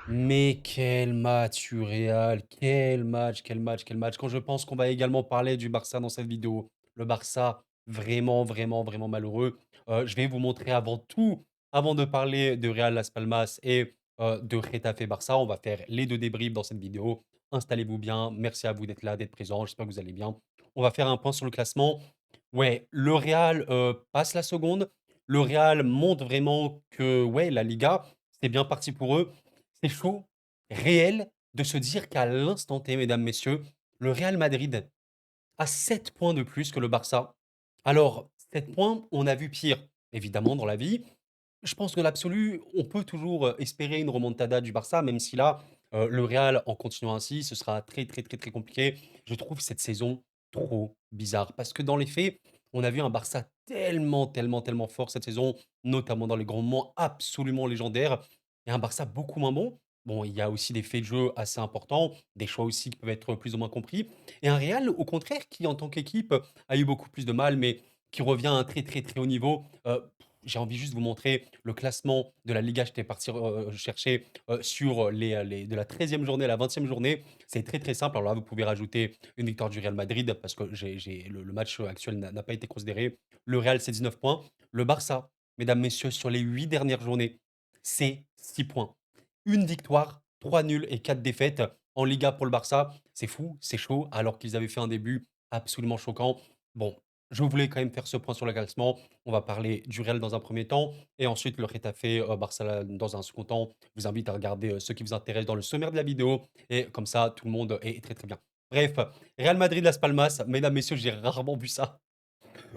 Mais quel match surréal! Quel match, quel match, quel match! Quand je pense qu'on va également parler du Barça dans cette vidéo, le Barça vraiment, vraiment, vraiment malheureux. Je vais vous montrer avant tout, avant de parler de Real Las Palmas et de Getafe Barça, on va faire les 2 débriefs dans cette vidéo. Installez-vous bien, merci à vous d'être là, d'être présent, j'espère que vous allez bien. On va faire un point sur le classement. Ouais, le Real, passe la seconde. Le Real montre vraiment que, ouais, la Liga, c'est bien parti pour eux. C'est chaud, réel, de se dire qu'à l'instant T, mesdames, messieurs, le Real Madrid a 7 points de plus que le Barça. Alors, 7 points, on a vu pire, évidemment, dans la vie. Je pense que dans l'absolu, on peut toujours, espérer une remontada du Barça, même si là, le Real, en continuant ainsi, ce sera très, très, très, très compliqué. Je trouve cette saison trop bizarre parce que dans les faits, on a vu un Barça tellement, tellement, tellement fort cette saison, notamment dans les grands moments absolument légendaires et un Barça beaucoup moins bon. Bon, il y a aussi des faits de jeu assez importants, des choix aussi qui peuvent être plus ou moins compris et un Real, au contraire, qui en tant qu'équipe, a eu beaucoup plus de mal, mais qui revient à un très, très, très haut niveau. J'ai envie juste de vous montrer le classement de la Liga. J'étais parti chercher sur de la 13e journée à la 20e journée. C'est très très simple. Alors là, vous pouvez rajouter une victoire du Real Madrid parce que le match actuel n'a pas été considéré. Le Real, c'est 19 points. Le Barça, mesdames, messieurs, sur les 8 dernières journées, c'est 6 points. Une victoire, 3 nuls et 4 défaites en Liga pour le Barça. C'est fou, c'est chaud, alors qu'ils avaient fait un début absolument choquant. Bon, je voulais quand même faire ce point sur le classement. On va parler du Real dans un premier temps et ensuite le Getafe, Barça dans un second temps. Je vous invite à regarder, ce qui vous intéresse dans le sommaire de la vidéo et comme ça, tout le monde est très, très bien. Bref, Real Madrid-Las Palmas, mesdames, messieurs, j'ai rarement vu ça.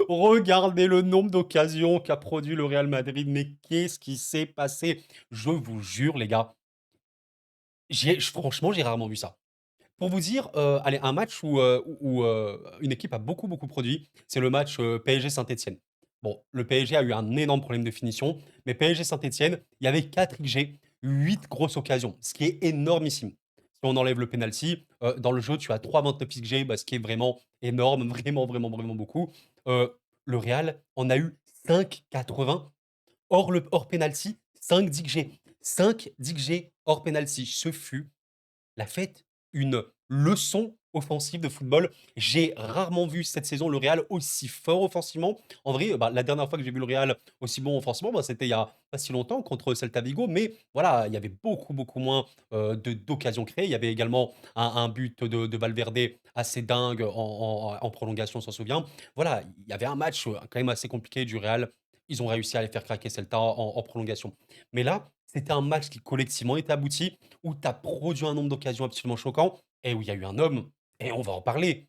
Regardez le nombre d'occasions qu'a produit le Real Madrid, mais qu'est-ce qui s'est passé? Je vous jure, les gars, franchement, j'ai rarement vu ça. Pour vous dire, allez, un match où une équipe a beaucoup, beaucoup produit, c'est le match, PSG Saint-Étienne. Bon, le PSG a eu un énorme problème de finition, mais PSG Saint-Étienne, il y avait 4 XG, 8 grosses occasions, ce qui est énormissime. Si on enlève le penalty, dans le jeu, tu as 3,29 XG, bah, ce qui est vraiment énorme, vraiment, vraiment, vraiment beaucoup. Le Real en a eu 5,80 hors penalty, 5 XG. 5 XG hors penalty. Ce fut la fête, une leçon offensive de football. J'ai rarement vu cette saison le Real aussi fort offensivement. En vrai, bah, la dernière fois que j'ai vu le Real aussi bon offensivement, bah, c'était il y a pas si longtemps contre Celta Vigo, mais voilà, il y avait beaucoup, beaucoup moins, d'occasions créées. Il y avait également un but de Valverde assez dingue en prolongation, on s'en souvient. Voilà, il y avait un match, quand même assez compliqué du Real. Ils ont réussi à les faire craquer Celta en prolongation. Mais là, c'était un match qui collectivement était abouti où tu as produit un nombre d'occasions absolument choquant et où il y a eu un homme, et on va en parler,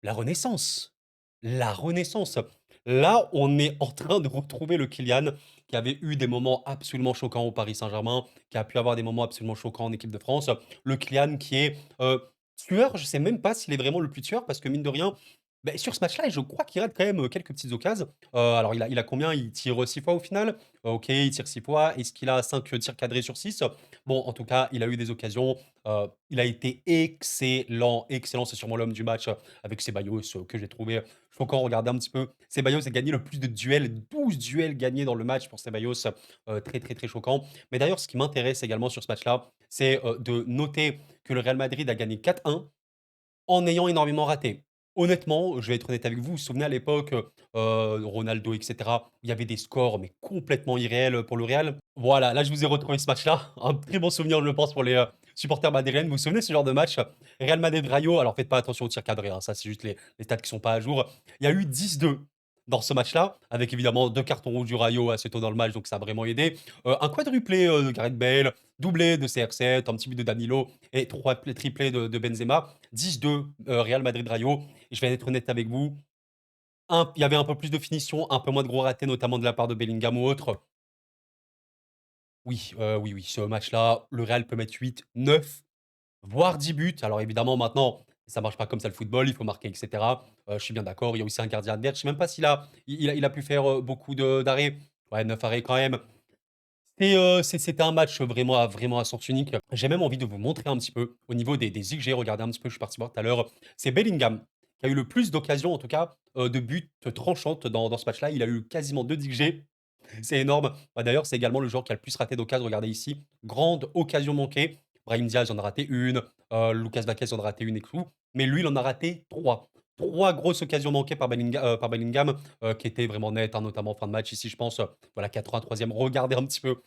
la renaissance. La renaissance. Là, on est en train de retrouver le Kylian qui avait eu des moments absolument choquants au Paris Saint-Germain, qui a pu avoir des moments absolument choquants en équipe de France. Le Kylian qui est, tueur, je sais même pas s'il est vraiment le plus tueur parce que mine de rien, beh, sur ce match-là, je crois qu'il rate quand même, quelques petites occasions. Alors il a combien? Il tire, 6 fois au final? OK, il tire 6 fois. Est-ce qu'il a 5 tirs cadrés sur 6? Bon, en tout cas, il a eu des occasions. Il a été excellent, excellent. C'est sûrement l'homme du match, avec Ceballos, que j'ai trouvé choquant. Regardez un petit peu. Ceballos a gagné le plus de duels, 12 duels gagnés dans le match pour Ceballos. Très, très, très choquant. Mais d'ailleurs, ce qui m'intéresse également sur ce match-là, c'est, de noter que le Real Madrid a gagné 4-1 en ayant énormément raté. Honnêtement, je vais être honnête avec vous, vous vous souvenez à l'époque, Ronaldo et cetera, il y avait des scores mais complètement irréels, pour le Real. Voilà, là je vous ai retrouvé ce match-là, un très bon souvenir je pense pour les, supporters madrilènes. Vous vous souvenez de ce genre de match? Real Madrid-Rayo, alors faites pas attention aux tirs cadrés, hein, ça c'est juste les stats qui sont pas à jour. Il y a eu 10-2 dans ce match-là, avec évidemment 2 cartons rouges du Rayo assez tôt dans le match, donc ça a vraiment aidé. Un quadruplé, de Gareth Bale, doublé de CR7, un petit but de Danilo et 3 triplés de Benzema. 10-2, Real Madrid-Rayo. Et je vais être honnête avec vous, il y avait un peu plus de finition, un peu moins de gros ratés, notamment de la part de Bellingham ou autre. Oui, oui, oui, ce match-là, le Real peut mettre 8, 9, voire 10 buts. Alors évidemment, maintenant, ça marche pas comme ça le football, il faut marquer et cetera. Je suis bien d'accord, il y a aussi un gardien adverse. Je sais même pas s'il a pu faire, beaucoup de d'arrêts. Ouais, 9 arrêts quand même. C'était un match vraiment à sens unique. J'ai même envie de vous montrer un petit peu au niveau des XG, regardez un petit peu, je suis parti voir tout à l'heure. C'est Bellingham qui a eu le plus d'occasions, en tout cas, de buts tranchantes dans ce match-là. Il a eu quasiment 2 XG. C'est énorme. Bah, d'ailleurs, c'est également le joueur qui a le plus raté d'occasions. Regardez ici, grande occasion manquée. Brahim Diaz en a raté une, Lucas Vázquez en a raté une et tout, mais lui, il en a raté 3. 3 grosses occasions manquées par Bellingham, qui étaient vraiment nettes, hein, notamment en fin de match. Ici, je pense, voilà, 83e. Regardez un petit peu,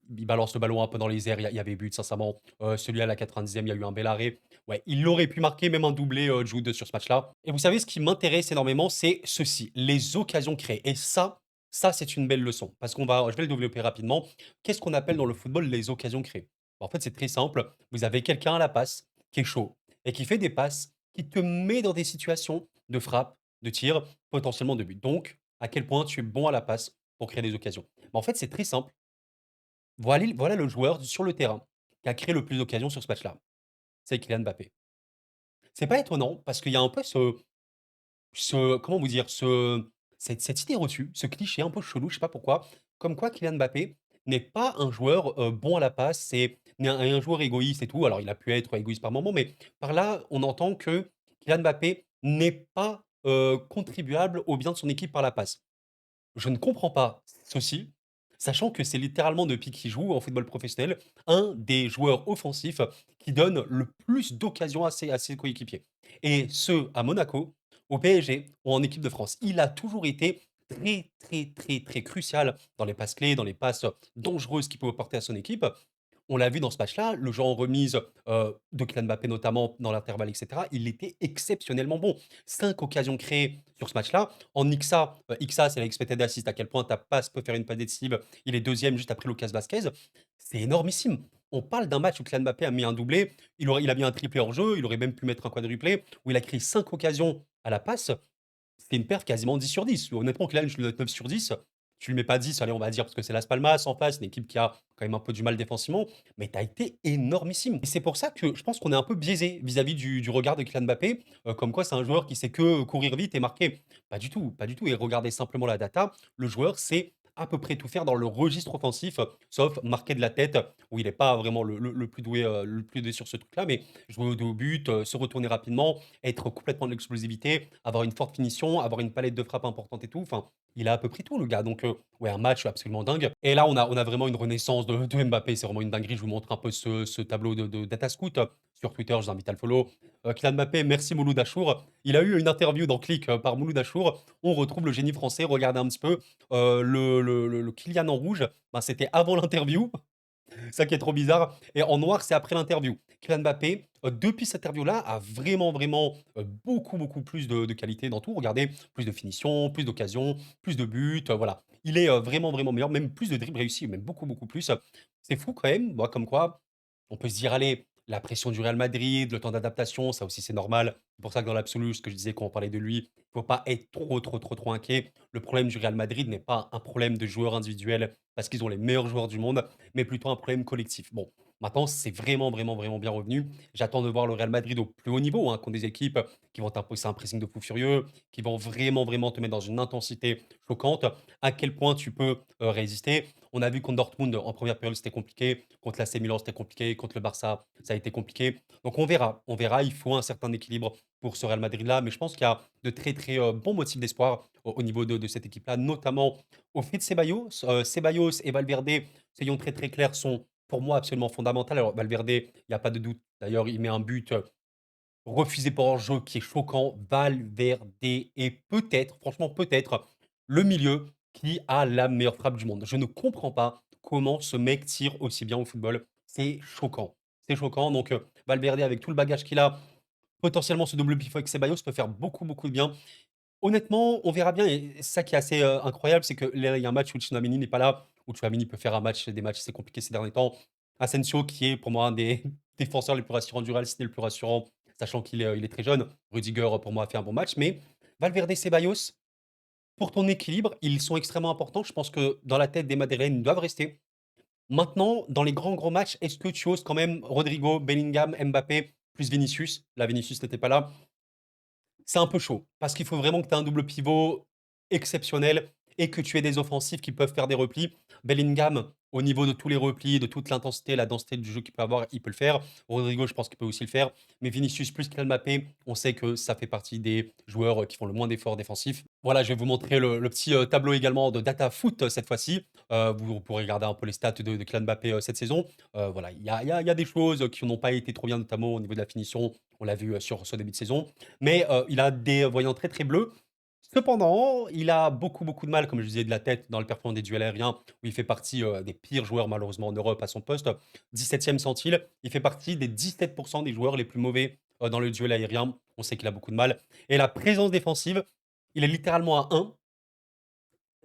il balance le ballon un peu dans les airs, il y avait but sincèrement. Celui à la 90e, il y a eu un bel arrêt. Ouais, il aurait pu marquer même un doublé, Jude sur ce match-là. Et vous savez ce qui m'intéresse énormément, c'est ceci, les occasions créées. Et ça c'est une belle leçon parce je vais le développer rapidement. Qu'est-ce qu'on appelle dans le football les occasions créées? En fait, c'est très simple. Vous avez quelqu'un à la passe qui est chaud et qui fait des passes, qui te met dans des situations de frappe, de tir, potentiellement de but. Donc, à quel point tu es bon à la passe pour créer des occasions? En fait, c'est très simple. Voilà le joueur sur le terrain qui a créé le plus d'occasions sur ce match-là. C'est Kylian Mbappé. C'est pas étonnant parce qu'il y a un peu comment vous dire? Cette idée reçue, ce cliché un peu chelou, je sais pas pourquoi, comme quoi Kylian Mbappé n'est pas un joueur, bon à la passe, c'est ni un joueur égoïste et tout. Alors il a pu être égoïste par moment, mais par là, on entend que Kylian Mbappé n'est pas, contribuable au bien de son équipe par la passe. Je ne comprends pas ceci, sachant que c'est littéralement depuis qu'il joue en football professionnel, un des joueurs offensifs qui donne le plus d'occasions à ses coéquipiers. Et ce, à Monaco, au PSG ou en équipe de France. Il a toujours été très, très, très, très crucial dans les passes clés, dans les passes dangereuses qu'il peut apporter à son équipe. On l'a vu dans ce match-là, le jeu en remise, de Kylian Mbappé notamment dans l'intervalle et cetera, il était exceptionnellement bon. 5 occasions créées sur ce match-là. En XA, XA c'est l'expected assist, à quel point ta passe peut faire une passe décisive. Il est deuxième juste après Lucas Vázquez. C'est énormissime. On parle d'un match où Kylian Mbappé a mis un doublé, il a mis un triplé hors jeu, il aurait même pu mettre un quadruplé, où il a créé 5 occasions à la passe. C'est une perf quasiment 10 sur 10. Honnêtement, Kylian, je lui note 9 sur 10. Tu lui mets pas 10, allez, on va dire, parce que c'est Las Palmas en face, une équipe qui a quand même un peu du mal défensivement, mais tu as été énormissime. Et c'est pour ça que je pense qu'on est un peu biaisé vis-à-vis du regard de Kylian Mbappé, comme quoi c'est un joueur qui sait que courir vite et marquer. Pas du tout, pas du tout. Et regardez simplement la data, le joueur sait à peu près tout faire dans le registre offensif, sauf marquer de la tête, où il n'est pas vraiment le plus doué, le plus doué sur ce truc-là, mais jouer au dos au but, se retourner rapidement, être complètement de l'explosivité, avoir une forte finition, avoir une palette de frappe importante et tout. Enfin, il a à peu près tout, le gars. Donc, ouais, un match absolument dingue. Et là, on a vraiment une renaissance de Mbappé. C'est vraiment une dinguerie. Je vous montre un peu ce tableau de Datascout sur Twitter. Je vous invite à le follow. Kylian Mbappé, merci Mouloud Achour. Il a eu une interview dans Click par Mouloud Achour. On retrouve le génie français. Regardez un petit peu le Kylian en rouge. Ben, c'était avant l'interview. Ça qui est trop bizarre. Et en noir, c'est après l'interview. Kylian Mbappé, depuis cette interview-là, a vraiment, vraiment beaucoup, beaucoup plus de qualité dans tout. Regardez, plus de finition, plus d'occasions, plus de buts. Voilà. Il est vraiment, vraiment meilleur, même plus de dribbles réussis, même beaucoup, beaucoup plus. C'est fou quand même, moi, comme quoi on peut se dire, allez, la pression du Real Madrid, le temps d'adaptation, ça aussi c'est normal. C'est pour ça que dans l'absolu, ce que je disais quand on parlait de lui, il faut pas être trop, trop, trop, trop inquiet. Le problème du Real Madrid n'est pas un problème de joueurs individuels parce qu'ils ont les meilleurs joueurs du monde, mais plutôt un problème collectif. Bon, maintenant, c'est vraiment, vraiment, vraiment bien revenu. J'attends de voir le Real Madrid au plus haut niveau, hein, contre des équipes qui vont t'imposer un pressing de fou furieux, qui vont vraiment, vraiment te mettre dans une intensité choquante. À quel point tu peux résister. On a vu contre Dortmund, en première période, c'était compliqué. Contre l'AC Milan, c'était compliqué. Contre le Barça, ça a été compliqué. Donc on verra. On verra. Il faut un certain équilibre pour ce Real Madrid-là. Mais je pense qu'il y a de très, très bons motifs d'espoir au niveau de cette équipe-là, notamment au fait de Ceballos. Ceballos et Valverde, soyons très, très clairs, sont pour moi absolument fondamentales. Alors Valverde, il n'y a pas de doute. D'ailleurs, il met un but refusé pour hors-jeu qui est choquant. Valverde est peut-être, franchement peut-être, le milieu qui a la meilleure frappe du monde. Je ne comprends pas comment ce mec tire aussi bien au football. C'est choquant. C'est choquant. Donc, Valverde, avec tout le bagage qu'il a, potentiellement ce double pivot avec Ceballos peut faire beaucoup, beaucoup de bien. Honnêtement, on verra bien. Et ça qui est assez incroyable, c'est que là, il y a un match où Tchouaméni n'est pas là, où Tchouaméni peut faire des matchs assez compliqués ces derniers temps. Asensio, qui est pour moi un des défenseurs les plus rassurants du Real, c'était le plus rassurant, sachant qu'il est très jeune. Rudiger, pour moi, a fait un bon match. Mais Valverde, Ceballos, pour ton équilibre, ils sont extrêmement importants. Je pense que dans la tête des Madrilènes, ils doivent rester. Maintenant, dans les grands, grands matchs, est-ce que tu oses quand même Rodrigo, Bellingham, Mbappé, plus Vinicius? Là, Vinicius n'était pas là. C'est un peu chaud, parce qu'il faut vraiment que tu aies un double pivot exceptionnel et que tu aies des offensifs qui peuvent faire des replis, Bellingham, au niveau de tous les replis, de toute l'intensité, la densité du jeu qu'il peut avoir, il peut le faire. Rodrigo, je pense qu'il peut aussi le faire. Mais Vinicius plus Kylian Mbappé, on sait que ça fait partie des joueurs qui font le moins d'efforts défensifs. Voilà, je vais vous montrer le petit tableau également de Data Foot cette fois-ci. Vous pourrez regarder un peu les stats de Kylian Mbappé cette saison. Voilà, il y a des choses qui n'ont pas été trop bien, notamment au niveau de la finition. On l'a vu sur ce début de saison. Mais il a des voyants très très bleus. Cependant, il a beaucoup, beaucoup de mal, comme je disais, de la tête dans le performance des duels aériens, où il fait partie des pires joueurs malheureusement en Europe à son poste. 17e centile, il fait partie des 17% des joueurs les plus mauvais dans le duel aérien. On sait qu'il a beaucoup de mal. Et la présence défensive, il est littéralement à 1.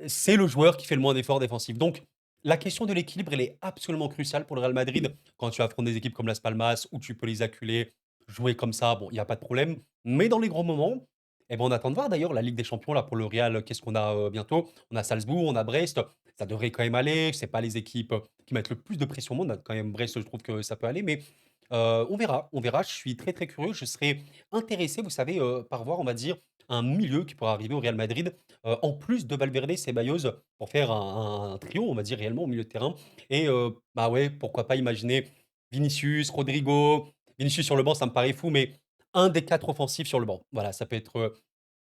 C'est le joueur qui fait le moins d'efforts défensifs. Donc, la question de l'équilibre, elle est absolument cruciale pour le Real Madrid. Quand tu affrontes des équipes comme Las Palmas, où tu peux les acculer, jouer comme ça, bon, il n'y a pas de problème. Mais dans les gros moments, eh ben, on attend de voir d'ailleurs la Ligue des Champions là pour le Real. Qu'est-ce qu'on a bientôt? On a Salzbourg, on a Brest. Ça devrait quand même aller. C'est pas les équipes qui mettent le plus de pression au monde. Quand même, Brest, je trouve que ça peut aller. Mais on verra. On verra. Je suis très, très curieux. Je serais intéressé, vous savez, par voir, on va dire, un milieu qui pourra arriver au Real Madrid en plus de Valverde, Ceballos, pour faire un trio, on va dire réellement au milieu de terrain. Et bah ouais, pourquoi pas imaginer Vinicius, Rodrigo. Vinicius sur le banc, ça me paraît fou, mais un des 4 offensifs sur le banc. Voilà, ça peut être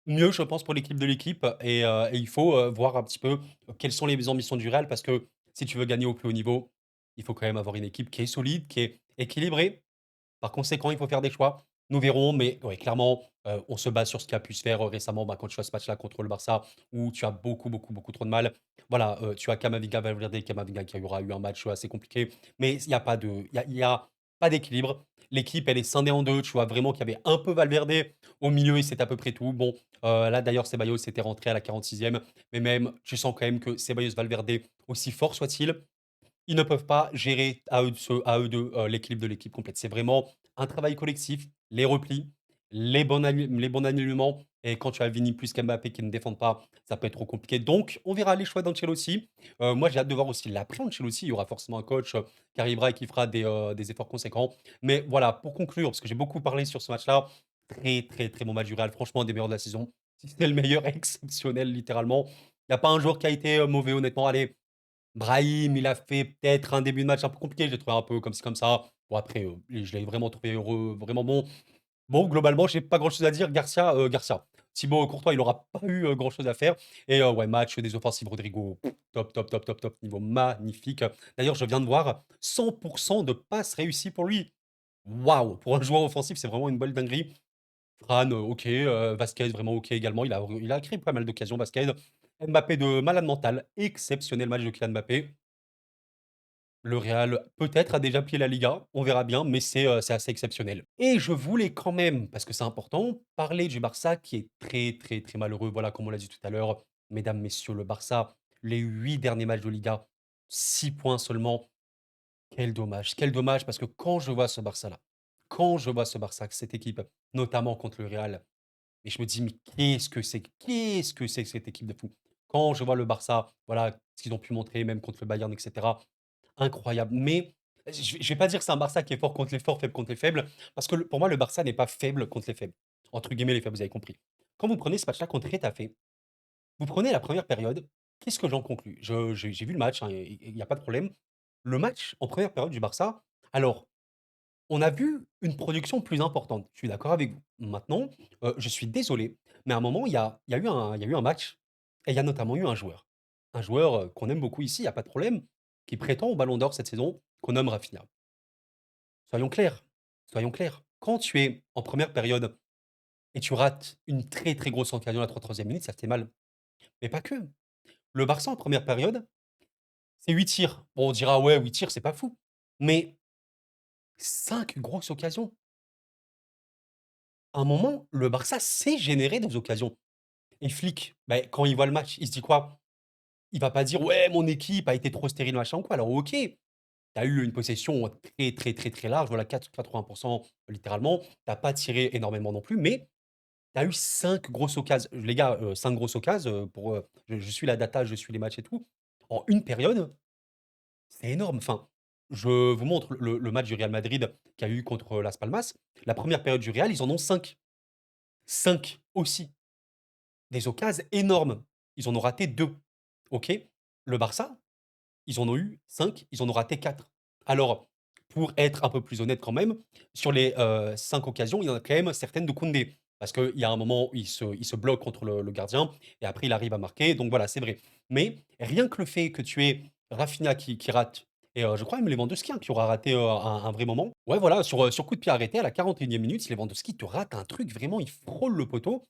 mieux, je pense, pour l'équipe de l'équipe. Et il faut voir un petit peu quelles sont les ambitions du Real, parce que si tu veux gagner au plus haut niveau, il faut quand même avoir une équipe qui est solide, qui est équilibrée, par conséquent, il faut faire des choix. Nous verrons, mais ouais, clairement, on se base sur ce qui a pu se faire, récemment, bah, quand tu vois ce match-là contre le Barça, où tu as beaucoup, beaucoup, beaucoup trop de mal. Voilà, tu as Camavinga, Valverde, Camavinga qui aura eu un match assez compliqué, mais il y a pas de il y a pas d'équilibre. L'équipe, elle est scindée en 2. Tu vois vraiment qu'il y avait un peu Valverde au milieu et c'est à peu près tout. Bon, là d'ailleurs, Ceballos était rentré à la 46e, mais même, tu sens quand même que Ceballos, Valverde, aussi fort soit-il, ils ne peuvent pas gérer à eux 2, l'équilibre de l'équipe complète. C'est vraiment un travail collectif, les replis, les bons alignements et quand tu as Vini plus qu'Mbappé qui ne défendent pas, ça peut être trop compliqué. Donc on verra les choix d'Ancelotti. Moi, j'ai hâte de voir aussi l'après Ancelotti. Il y aura forcément un coach, qui arrivera et qui fera des efforts conséquents. Mais voilà, pour conclure, parce que j'ai beaucoup parlé sur ce match-là, très, très, très bon match du Real, franchement un des meilleurs de la saison. Si c'était le meilleur, exceptionnel littéralement. Il y a pas un joueur qui a été, mauvais honnêtement. Allez, Brahim, il a fait peut-être un début de match un peu compliqué, je l'ai trouvé un peu comme ci comme ça. Bon après, je l'ai vraiment trouvé heureux, vraiment bon. Bon, globalement, j'ai pas grand-chose à dire. Garcia. Thibaut Courtois, il aura pas eu, grand-chose à faire et ouais, match des offensives, Rodrigo, top, top, top, top, top, niveau magnifique. D'ailleurs, je viens de voir 100% de passes réussies pour lui. Waouh! Pour un joueur offensif, c'est vraiment une belle dinguerie. Fran, OK, Vasquez vraiment OK également. Il a créé pas mal d'occasions, Vasquez. Mbappé de malade mental, exceptionnel match de Kylian Mbappé. Le Real, peut-être, a déjà plié la Liga, on verra bien, mais c'est assez exceptionnel. Et je voulais quand même, parce que c'est important, parler du Barça qui est très, très, très malheureux. Voilà, comme on l'a dit tout à l'heure, mesdames, messieurs, le Barça, les 8 derniers matchs de Liga, 6 points seulement. Quel dommage, parce que quand je vois ce Barça-là, quand je vois ce Barça, cette équipe, notamment contre le Real, et je me dis: «Mais qu'est-ce que c'est que cette équipe de fou?» Quand je vois le Barça, voilà, ce qu'ils ont pu montrer même contre le Bayern et cetera, incroyable. Mais je vais pas dire que c'est un Barça qui est fort contre les forts, faible contre les faibles, parce que pour moi, le Barça n'est pas faible contre les faibles. Entre guillemets, les faibles, vous avez compris. Quand vous prenez ce match-là contre Getafe, vous prenez la première période, qu'est-ce que j'en conclus? J'ai vu le match, hein, il y a pas de problème. Le match en première période du Barça, alors, on a vu une production plus importante. Je suis d'accord avec vous. Maintenant, je suis désolé, mais à un moment, il y a eu un match et il y a notamment eu un joueur, qu'on aime beaucoup ici, il y a pas de problème, qui prétend au Ballon d'or cette saison, qu'on nomme Rafinha. Soyons clairs, soyons clairs. Quand tu es en première période et tu rates une très, très grosse occasion à la 33e minute, ça fait mal. Mais pas que. Le Barça en première période, c'est 8 tirs. Bon, on dira: «Ouais, 8 tirs, c'est pas fou». Mais 5 grosses occasions. À un moment, le Barça sait générer des occasions. Et Flick, bah, quand il voit le match, il se dit quoi? Il va pas dire: «Ouais, mon équipe a été trop stérile, machin ou quoi». Alors OK, tu as eu une possession très, très, très, très large, voilà 80 littéralement. Tu as pas tiré énormément non plus, mais tu as eu 5 grosses occasions. Les gars, 5 grosses occasions, je suis la data, je suis les matchs et tout. En une période, c'est énorme. Enfin, je vous montre le match du Real Madrid qu'il y a eu contre Las Palmas. La première période du Real, ils en ont 5. 5 aussi. Des occasions énormes. Ils en ont raté 2. OK, le Barça, ils en ont eu 5, ils en ont raté 4. Alors, pour être un peu plus honnête quand même, sur les, 5 occasions, il y en a quand même certaines de Koundé. Parce qu'il y a un moment où il se bloque contre le gardien et après il arrive à marquer, donc voilà, c'est vrai. Mais rien que le fait que tu aies Rafinha qui rate et je crois même Lewandowski, hein, qui aura raté, un vrai moment. Ouais, voilà, sur coup de pied arrêté à la 41e minute, Lewandowski te rate un truc, vraiment, il frôle le poteau.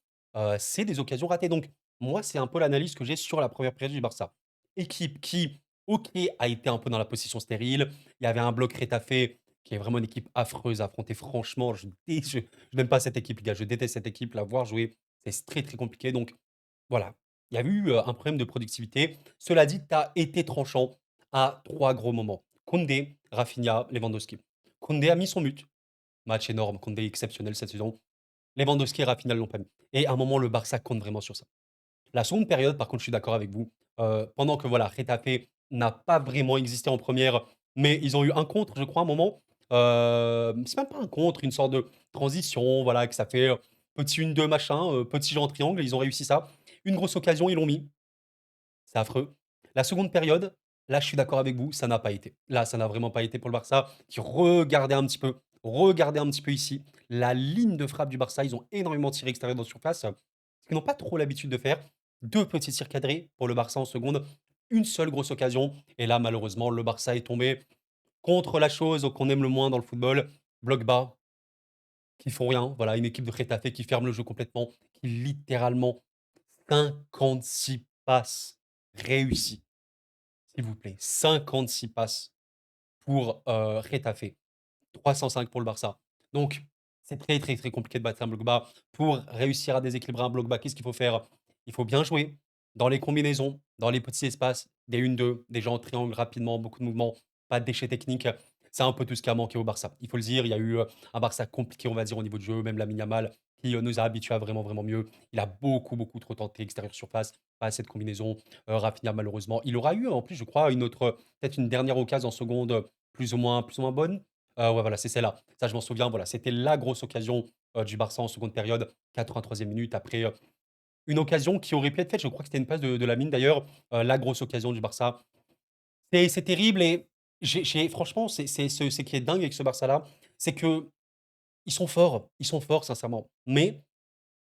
C'est des occasions ratées. Donc moi, c'est un peu l'analyse que j'ai sur la première période du Barça. Équipe qui, OK, a été un peu dans la position stérile. Il y avait un bloc Retafe qui est vraiment une équipe affreuse à affronter. Franchement, je n'aime pas cette équipe, les gars. Je déteste cette équipe. La voir jouer, c'est très, très compliqué. Donc voilà, il y a eu, un problème de productivité. Cela dit, tu as été tranchant à 3 gros moments. Koundé, Rafinha, Lewandowski. Koundé a mis son but. Match énorme. Koundé exceptionnel cette saison. Lewandowski et Rafinha ne l'ont pas mis. Et à un moment, le Barça compte vraiment sur ça. La seconde période, par contre, je suis d'accord avec vous. Pendant que voilà, Getafe n'a pas vraiment existé en première, mais ils ont eu un contre, je crois, à un moment. C'est même pas un contre, une sorte de transition, voilà, que ça fait petit 1-2 machin, petit jeu en triangle, ils ont réussi ça. Une grosse occasion, ils l'ont mis. C'est affreux. La seconde période, là, je suis d'accord avec vous, ça n'a pas été. Là, ça n'a vraiment pas été pour le Barça, qui regardez un petit peu ici. La ligne de frappe du Barça, ils ont énormément tiré extérieur dans la surface, ce qu'ils n'ont pas trop l'habitude de faire. 2 petits tirs cadrés pour le Barça en seconde, une seule grosse occasion. Et là, malheureusement, le Barça est tombé contre la chose qu'on aime le moins dans le football, bloc bas, qui font rien. Voilà, une équipe de Getafe qui ferme le jeu complètement, qui littéralement 56 passes réussies. S'il vous plaît, 56 passes pour, Getafe, 305 pour le Barça. Donc c'est très, très, très compliqué de battre un bloc bas. Pour réussir à déséquilibrer un bloc bas, qu'est-ce qu'il faut faire? Il faut bien jouer dans les combinaisons, dans les petits espaces, des 1-2, des gens en triangle rapidement, beaucoup de mouvements, pas de déchets techniques. C'est un peu tout ce qui a manqué au Barça. Il faut le dire, il y a eu, un Barça compliqué, on va dire, au niveau du jeu, même Lamine Yamal qui, nous a habitués à vraiment, vraiment mieux. Il a beaucoup, beaucoup trop tenté extérieur surface, pas assez de combinaisons. Rafinha malheureusement, il aura eu en plus je crois une autre, peut-être une dernière occasion en seconde, plus ou moins bonne. Ouais, voilà, c'est celle-là. Ça, je m'en souviens, voilà, c'était la grosse occasion, du Barça en seconde période, 83e minute. Après, une occasion qui aurait pu être faite, je crois que c'était une passe de Lamine d'ailleurs, la grosse occasion du Barça. C'est terrible et j'ai franchement, c'est ce qui est dingue avec ce Barça-là, c'est que ils sont forts sincèrement. Mais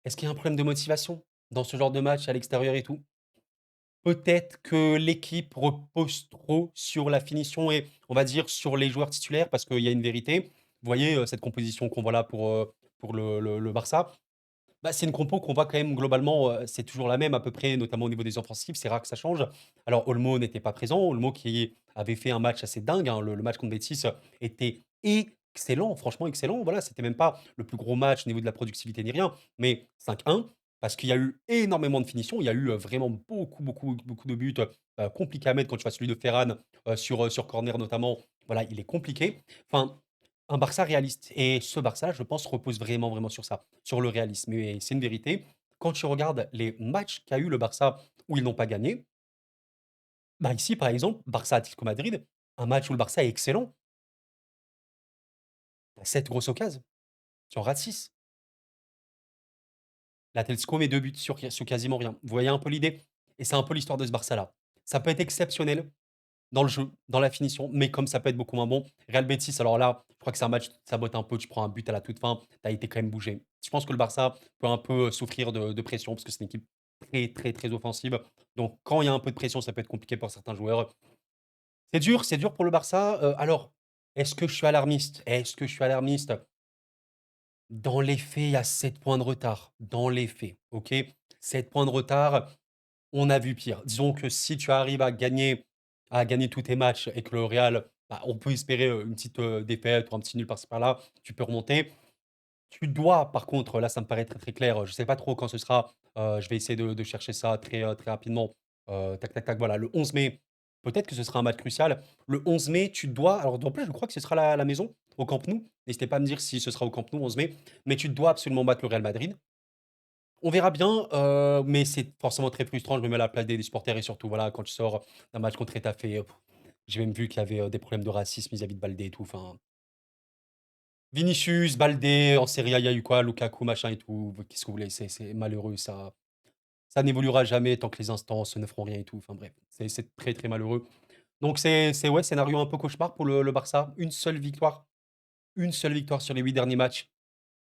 est-ce qu'il y a un problème de motivation dans ce genre de match à l'extérieur et tout? Peut-être que l'équipe repose trop sur la finition et on va dire sur les joueurs titulaires parce qu'il y a une vérité. Vous voyez, cette composition qu'on voit là pour le Barça, bah, c'est une compo qu'on voit quand même globalement, c'est toujours la même à peu près, notamment au niveau des offensifs, c'est rare que ça change. Alors Olmo n'était pas présent, Olmo qui avait fait un match assez dingue, hein, le match contre Betis, était excellent, franchement excellent. Voilà, c'était même pas le plus gros match au niveau de la productivité ni rien, mais 5-1 parce qu'il y a eu énormément de finitions, il y a eu, vraiment beaucoup, beaucoup, beaucoup de buts, compliqués à mettre quand tu vois celui de Ferran, sur corner notamment. Voilà, il est compliqué. Enfin, un Barça réaliste et ce Barça, je pense, repose vraiment, vraiment sur ça, sur le réalisme et c'est une vérité. Quand tu regardes les matchs qu'a eu le Barça où ils n'ont pas gagné, bah, ici, par exemple, Barça-Atlético Madrid, un match où le Barça est excellent, tu as 7 grosses occasions, tu en rates 6. L'Atlético met 2 buts sur quasiment rien. Vous voyez un peu l'idée? Et c'est un peu l'histoire de ce Barça-là. Ça peut être exceptionnel dans le jeu, dans la finition, mais comme ça peut être beaucoup moins bon. Real Betis, alors là, je crois que c'est un match, ça botte un peu, tu prends un but à la toute fin, tu as été quand même bougé. Je pense que le Barça peut un peu souffrir de pression parce que c'est une équipe très, très, très offensive. Donc quand il y a un peu de pression, ça peut être compliqué pour certains joueurs. C'est dur pour le Barça. Alors, est-ce que je suis alarmiste? Est-ce que je suis alarmiste? Dans les faits, il y a 7 points de retard. Dans les faits, OK? 7 points de retard, on a vu pire. Disons que si tu arrives à gagner tous tes matchs et que le Real, bah, on peut espérer, une petite, défaite ou un petit nul par-ci par-là, tu peux remonter. Tu dois par contre, là ça me paraît très, très clair, je ne sais pas trop quand ce sera, je vais essayer de chercher ça très, très rapidement. Tac, tac, tac, voilà, le 11 mai, peut-être que ce sera un match crucial. Le 11 mai, tu dois alors en plus je crois que ce sera la maison, au Camp Nou. N'hésitez pas à me dire si ce sera au Camp Nou 11 mai, mais tu dois absolument battre le Real Madrid. On verra bien, mais c'est forcément très frustrant. Je me mets à la place des supporters et surtout, voilà, quand tu sors d'un match contre Getafe, j'ai même vu qu'il y avait, des problèmes de racisme vis-à-vis de Baldé et tout. Enfin, Vinicius, Baldé, en Serie A, il y a eu quoi? Lukaku, machin et tout. Qu'est-ce que vous voulez? C'est malheureux, ça ça n'évoluera jamais tant que les instances ne feront rien et tout. Enfin bref, c'est très, très malheureux. Donc c'est ouais, scénario un peu cauchemar pour le Barça. Une seule victoire sur les 8 derniers matchs.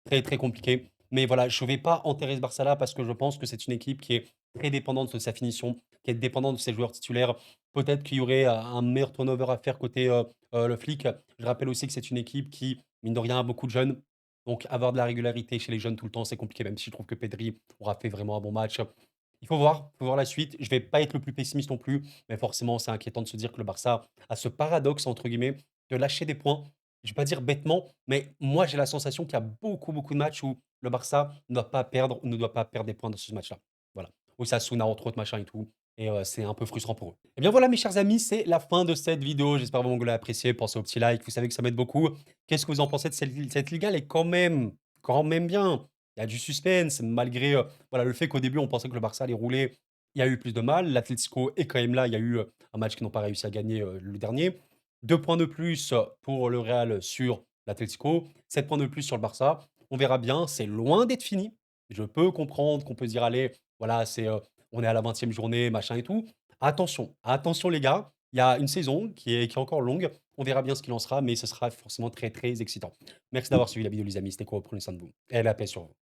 Très, très compliqué. Mais voilà, je ne vais pas enterrer ce Barça-là parce que je pense que c'est une équipe qui est très dépendante de sa finition, qui est dépendante de ses joueurs titulaires. Peut-être qu'il y aurait, un meilleur turnover à faire côté, le Flick. Je rappelle aussi que c'est une équipe qui, mine de rien, a beaucoup de jeunes. Donc avoir de la régularité chez les jeunes tout le temps, c'est compliqué, même si je trouve que Pedri aura fait vraiment un bon match. Il faut voir la suite. Je vais pas être le plus pessimiste non plus, mais forcément, c'est inquiétant de se dire que le Barça a ce «paradoxe» entre guillemets de lâcher des points. Je vais pas dire bêtement, mais moi, j'ai la sensation qu'il y a beaucoup, beaucoup de matchs où le Barça ne doit pas perdre ou ne doit pas perdre des points dans ce match-là. Voilà. Osasuna, entre autres, machin et tout. Et c'est un peu frustrant pour eux. Et bien voilà, mes chers amis, c'est la fin de cette vidéo. J'espère vraiment que vous l'avez apprécié. Pensez au petit like. Vous savez que ça m'aide beaucoup. Qu'est-ce que vous en pensez de cette Liga? Elle est quand même bien. Il y a du suspense, malgré voilà, le fait qu'au début, on pensait que le Barça allait rouler. Il y a eu plus de mal. L'Atlético est quand même là. Il y a eu un match qu'ils n'ont pas réussi à gagner le dernier. 2 points de plus pour le Real sur l'Atlético, 7 points de plus sur le Barça. On verra bien, c'est loin d'être fini. Je peux comprendre qu'on peut se dire: «Allez, voilà, on est à la 20e journée, machin et tout». Attention, attention les gars, il y a une saison qui est encore longue. On verra bien ce qu'il en sera, mais ce sera forcément très, très excitant. Merci d'avoir suivi la vidéo les amis, c'était cool, prenez soin de vous et la paix sur vous.